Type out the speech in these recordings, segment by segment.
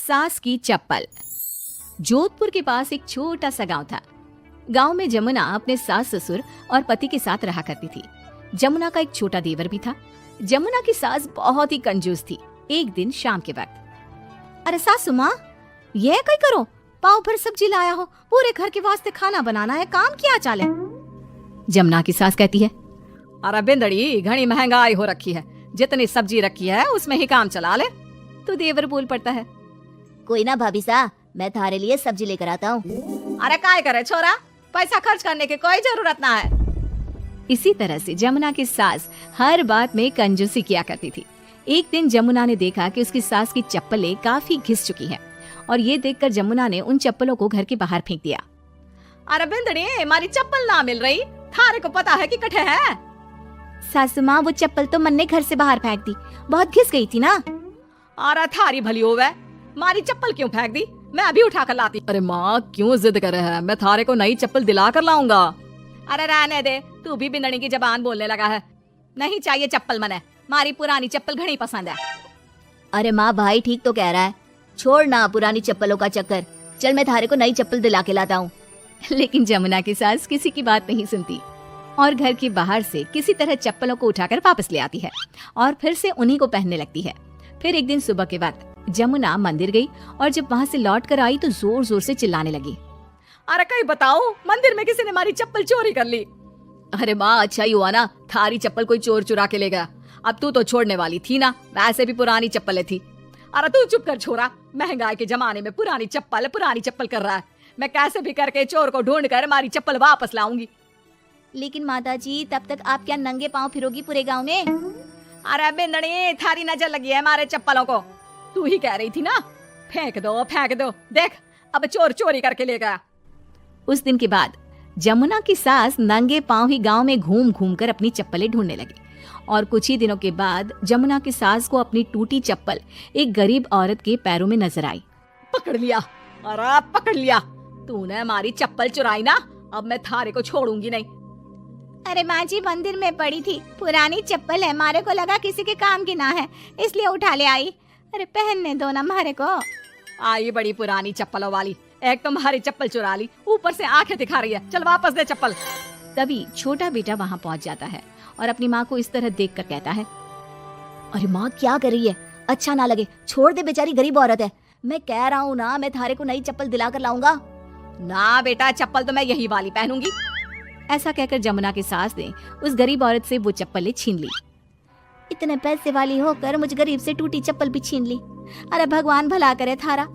सास की चप्पल। जोधपुर के पास एक छोटा सा गांव था। गांव में जमुना अपने सास ससुर और पति के साथ रहा करती थी। जमुना का एक छोटा देवर भी था। जमुना की सास बहुत ही कंजूस थी। एक दिन शाम के वक्त, अरे सासू माँ, ये कई करो, पाव भर सब्जी लाया हो, पूरे घर के वास्ते खाना बनाना है, काम क्या चाले। जमुना की सास कहती है, अरे बिंदड़ी, घनी महंगाई हो रखी है, जितनी सब्जी रखी है उसमें ही काम चला ले। तो देवर बोल पड़ता है, कोई ना भाभी सा, मैं थारे लिए सब्जी लेकर आता हूँ। अरे काय करे छोरा, पैसा खर्च करने की कोई जरूरत ना है। इसी तरह से जमुना की सास हर बात में कंजूसी किया करती थी। एक दिन जमुना ने देखा कि उसकी सास की चप्पलें काफी घिस चुकी हैं और ये देखकर जमुना ने उन चप्पलों को घर के बाहर फेंक दिया। अरे बिंदड़ी, हमारी चप्पल ना मिल रही, थारे को पता है कि कठे है। सासू माँ, वो चप्पल तो मन ने घर से बाहर फेंक दी, बहुत घिस गई थी ना। अरे थारी भली होवे, मारी चप्पल क्यों फेंक दी, मैं अभी उठा कर लाती। अरे माँ, क्यों जिद कर रहा है, मैं थारे को नई चप्पल दिला कर लाऊंगा। अरे रहने दे, तू भी बिंदड़ी की जबान बोलने लगा है। नहीं चाहिए चप्पल मने, मारी पुरानी चप्पल घनी पसंद है। अरे माँ, भाई ठीक तो कह रहा है, छोड़ ना पुरानी चप्पलों का चक्कर, चल मैं थारे को नई चप्पल दिला के लाता हूँ। लेकिन जमुना की सास किसी की बात नहीं सुनती और घर के बाहर से किसी तरह चप्पलों को उठाकर वापस ले आती है और फिर से उन्हीं को पहनने लगती है। फिर एक दिन सुबह के वक्त जमुना मंदिर गई और जब वहाँ से लौट कर आई तो जोर जोर से चिल्लाने लगी, अरे कहीं बताओ, मंदिर में किसी ने हमारी चप्पल चोरी कर ली। अरे माँ, अच्छा ही हुआ ना, थारी चप्पल कोई चोर चुरा के ले गया। अब तू तो छोड़ने वाली थी ना, वैसे भी पुरानी चप्पलें थी। अरे तू चुप कर छोरा, महंगाई के जमाने में पुरानी चप्पल कर रहा है। मैं कैसे भी करके चोर को ढूंढ कर हमारी चप्पल वापस लाऊंगी। लेकिन माता जी, तब तक आप क्या नंगे पाँव फिरोगी पूरे गाँव में? अरे बिंदड़ी, थारी नजर लगी है हमारे चप्पलों को, तू ही कह रही थी ना, फेंक दो, देख अब चोर चोरी करके ले गया। उस दिन के बाद जमुना की सास नंगे पांव ही गांव में घूम घूम कर अपनी चप्पलें ढूंढने लगी और कुछ ही दिनों के बाद जमुना की सास को अपनी टूटी चप्पल एक गरीब औरत के पैरों में नजर आई। पकड़ लिया, अरे पकड़ लिया, तूने हमारी चप्पल चुराई ना, अब मैं थारे को छोड़ूंगी नहीं। अरे माँ जी, मंदिर में पड़ी थी, पुरानी चप्पल है, मारे को लगा किसी के काम की ना है, इसलिए उठा ले आई। अरे पहनने दो ना मारे को। आई बड़ी पुरानी चप्पलों वाली, एक तो हमारी चप्पल चुरा ली, ऊपर से आंखें दिखा रही है, चल वापस दे चप्पल। तभी छोटा बेटा वहाँ पहुँच जाता है और अपनी माँ को इस तरह देखकर कहता है, अरे माँ क्या कर रही है, अच्छा ना लगे, छोड़ दे, बेचारी गरीब औरत है। मैं कह रहा हूँ ना, मैं थारे को नई चप्पल दिला कर लाऊंगा। ना बेटा, चप्पल तो मैं यही वाली पहनूंगी। ऐसा कहकर जमुना की सास ने उस गरीब औरत से वो चप्पलें छीन ली। इतने पैसे वाली होकर मुझ गरीब से टूटी चप्पल भी छीन ली। अरे भगवान भला करे थारा।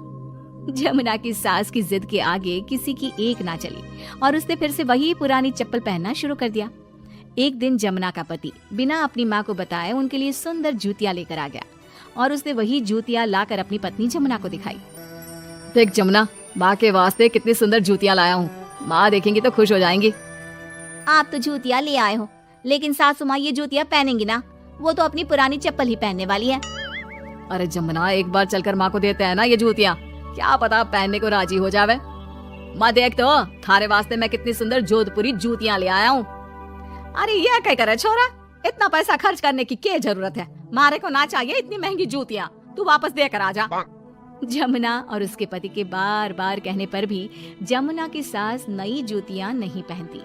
जमुना की सास की जिद के आगे किसी की एक ना चली और उसने फिर से वही पुरानी चप्पल पहनना शुरू कर दिया। एक दिन जमुना का पति बिना अपनी माँ को बताए उनके लिए सुंदर जूतियाँ लेकर आ गया और उसने वही जूतियाँ लाकर अपनी पत्नी जमुना को दिखाई। देख जमुना, माँ के वास्ते कितनी सुंदर जूतियाँ लाया हूँ, माँ देखेंगी तो खुश हो जाएंगी। आप तो जूतियाँ ले आए हो, लेकिन सासू माँ ये जूतियाँ पहनेंगी ना, वो तो अपनी पुरानी चप्पल ही पहनने वाली है। अरे जमुना, एक बार चलकर माँ को देते हैं ना ये जूतियाँ, क्या पता पहनने को राजी हो जावे। माँ देख तो, थारे वास्ते मैं कितनी सुंदर जोधपुरी जूतियाँ ले आया हूँ। अरे ये क्या करे छोरा, इतना पैसा खर्च करने की क्या जरूरत है, मारे को ना चाहिए इतनी महंगी जूतियाँ, तू वापस देकर आ जा। जमुना और उसके पति के बार बार कहने पर भी जमुना की सास नई जूतियाँ नहीं पहनती।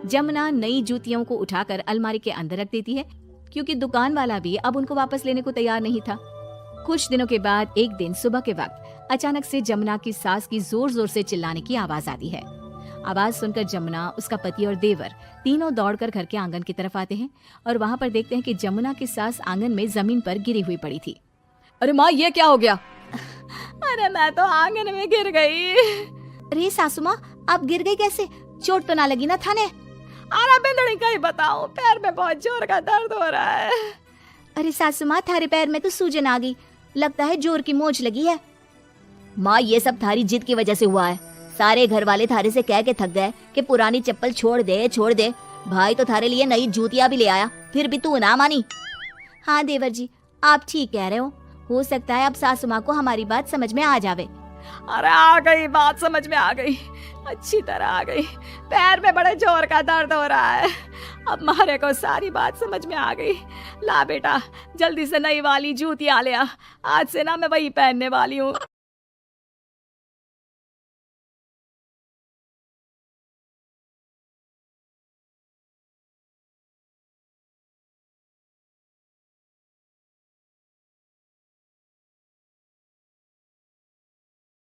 जमुना नई जूतियों को उठाकर अलमारी के अंदर रख देती है क्योंकि दुकान वाला भी अब उनको वापस लेने को तैयार नहीं था। कुछ दिनों के बाद एक दिन सुबह के वक्त अचानक से जमुना की सास की जोर जोर से चिल्लाने की आवाज आती है। आवाज सुनकर जमुना, उसका पति और देवर तीनों दौड़कर घर के आंगन की तरफ आते हैं और वहाँ पर देखते हैं कि जमुना की सास आंगन में जमीन पर गिरी हुई पड़ी थी। अरे माँ, ये क्या हो गया? अरे मैं तो आंगन में गिर गई। अरे सासू माँ, आप गिर गई कैसे, चोट तो ना लगी ना थाने? अरे बिंदड़ी, कहीं बताओ, पैर में बहुत जोर का दर्द हो रहा है। अरे सासू माँ, थारे पैर में तो सूजन आ गई, लगता है जोर की मोच लगी है। माँ, ये सब थारी जिद की वजह से हुआ है, सारे घर वाले थारे से कह के थक गए कि पुरानी चप्पल छोड़ दे। भाई तो थारे लिए नई जूतियाँ भी ले आया, फिर भी तू ना मानी। हाँ देवर जी, आप ठीक कह रहे हो सकता है अब सासू माँ को हमारी बात समझ में आ जावे। अरे आ गई, बात समझ में आ गई, अच्छी तरह आ गई, पैर में बड़े जोर का दर्द हो रहा है, अब मारे को सारी बात समझ में आ गई। ला बेटा, जल्दी से नई वाली जूतियाँ ले आ, आज से ना मैं वही पहनने वाली हूँ।